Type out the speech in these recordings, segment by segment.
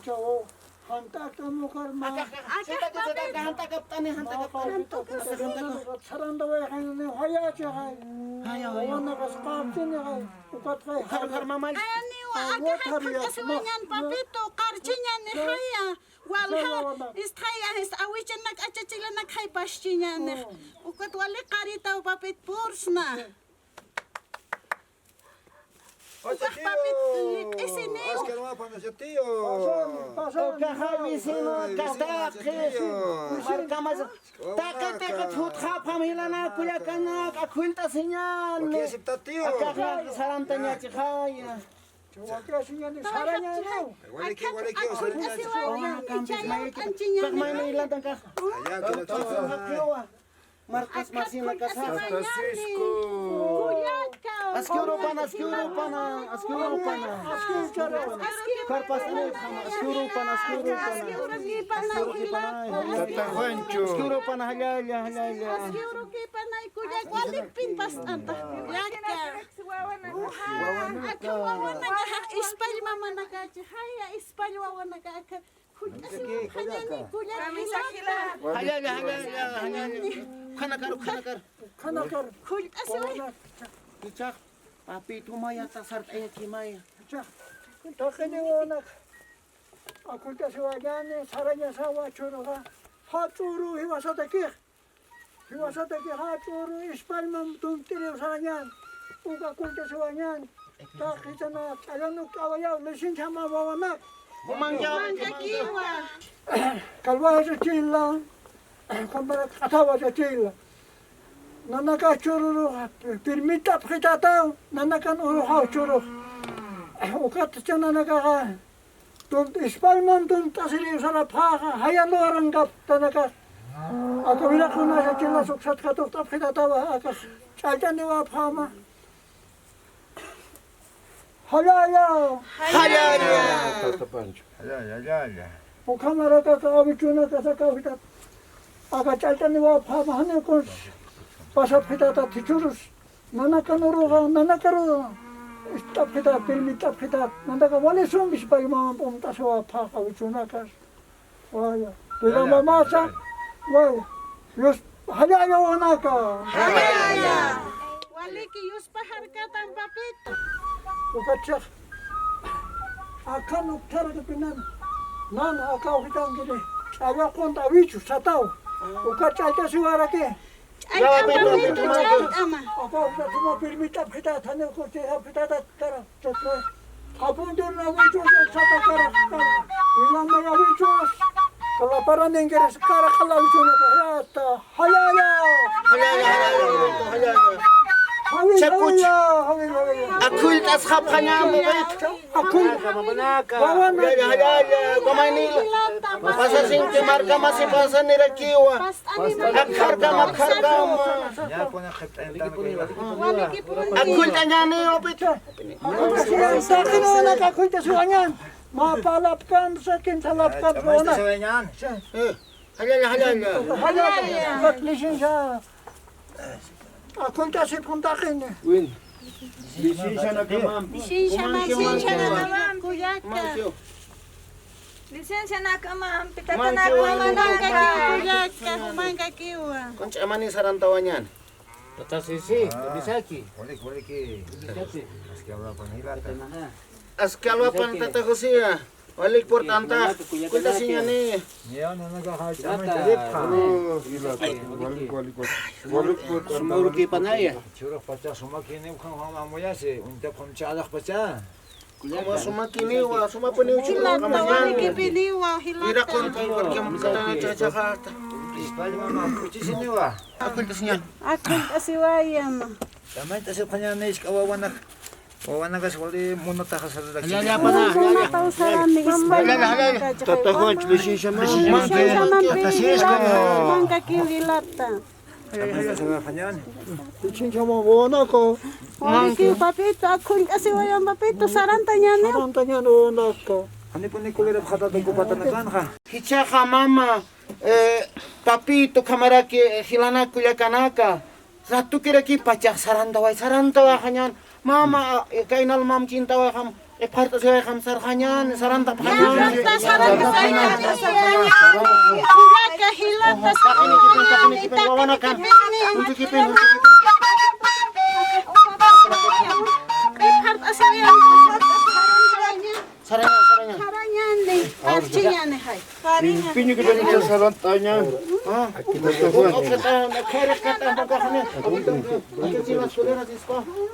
Ciao, hantak kamu karma. hantak tani. Saranda way hani haya chay. Wana kasqaptin hay. Ukat hay. Kar mama. Ani wa akasuanyan papito karchinya ni haya. Walha istaya is awichan nak achachila nak hay paschinya ni. Ukat wali karita papit pursna. Oye, tío. Es que no va a ponerse tío. Kahawisino kastak markamas taka thutha phamilana kulakana akhulta sinyan ¿Por qué acepta tío? akha sarantanya chikhaya Saranya no. Igual que o sea, kakmaina ilan ka allá que lo chico. markas masina kasa Francisco. askuru pana karpas ani askuru pana Tata Juancho. askuru pana halala Askiro ki panay kuya wali pin pas anta. Yaka. Aka wawa naga ispal mama naga haya ispal wawa naga aka. Kami sakila. halala khanakar Kichak, papi tumaya tasart ay kimaya. Takini onak. Akunta siwanyane saranya sawa churuga. Haturu hiwasataki. Haturu ispalmam tumtiri saranyan. Uga kunta siwanyan. Takitana alanu kawaya lesin chama wawanak. Mangja kiwa. Kalwa sa chilla. Kamara katawa sa chilla. Nanaka chururu permita pritata nanakan uruha churu. Ukat chana naka tum ispalman tum tasiri sara phaga hayano arangap tanaka. Ako bila kuna sa chilla suksat katok tap pritata wa akas chaltani wa phama. Halaya. Tata Pancho. Allá. Ukamara ka abichuna ka sa kavitat. Aka chaltani wa phama hane kon Pasa pitata tichurus, nanakaru, ista pita permita pita, nandaka wale sumbis pai mama pomta sewa paka wichunakas, waya, tira mamasa, waya, yus haya wanaka, Wali ki yus pahar katan papito. ukacak, akan uktara kepinan, nana akau hitang gede, saya konta wichu satau, ukacak suara ke. Ay papito chay ama. Ako cuma permita pita thane ko che pita tara chotro apun dur na wicho sata kara ilang na wicho kala para nengere kara kala wicho na ta halala Akul tas khap khanya mabait. akul Kamanaka. Halala kumaini. Pasa sing marka masih pasa nirakiwa. Akharga. Ya pone Wali ki puro. Akul tanya ni opit. sakin ona ka kuita suanyan mapalapkan sakin salapkan ona Sebenarnya. halala lisin sa akul ta sip kontakin Licencia na kamam. Lisensya na naman kuyaka. Lisensya na ka ma'am. Pitata Ma'am, na kiwa. ka Manang ka ma'am. kuyaka, humang ka kiwa. Kunci amani sarantawan yan. Tata sisi, bisaki. Boleh que. Es que habla con Hilata. Askalwa pan tata kusiya. Walik por tanta. Kunta sinya ni. Ya no nagkakalit kami Tata, talipha. Sumuruki panaya. Churok pacha sumakini ukang hamamoya si unta kumchalak pacha. Kuma sumakiniwa, sumapuniuchila Hilata, wali ki kamayan. piniwa, Ira hilata. konta porque mukata chachakata. Ispal mama kuchisiniwa. Akul tasinyan. Akul kasiwayan. Tamay tasip kanya na iskawawanak. Wawanak as wali muna takasaladak. Halala pa na. Una tau sarami ispal. Tata Juancho, licencia mo. Lisensya man Tasis ko. humang ka kililata. Sa kanyan. lisin sa mga wanaka Wali ki papito, akul kasiwayan papito, saranta niya niyo. sarantanya onaka Ano po ni kulirap katatag ko patanakan ka? Hichaka mama, papito kamaraki hilana kuya kanaka. Ratu kira ki pacak sarantawa kanyan. Mama kainal mam cintawa kam Parta siya kamsar kanyan, saranta pa Ya, kanyan. basta sarang saya ni. Pura kahilan ta sa Takini-kipin, wawana ka. Unti-kipin. Part asaya. Saranya. Haranya ni. Karcinya ni hay. Pinyo kita niya sa lantanya.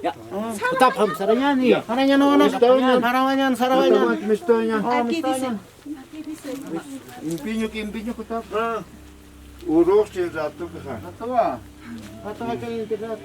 Ya, utapam saranya ni. Saranya no anak. Harawanyan, sarawanyan. Misto niya. Aquí dice. Impinyo ko tap. Urok siya sa ato ka. Patawa kayo yung tira.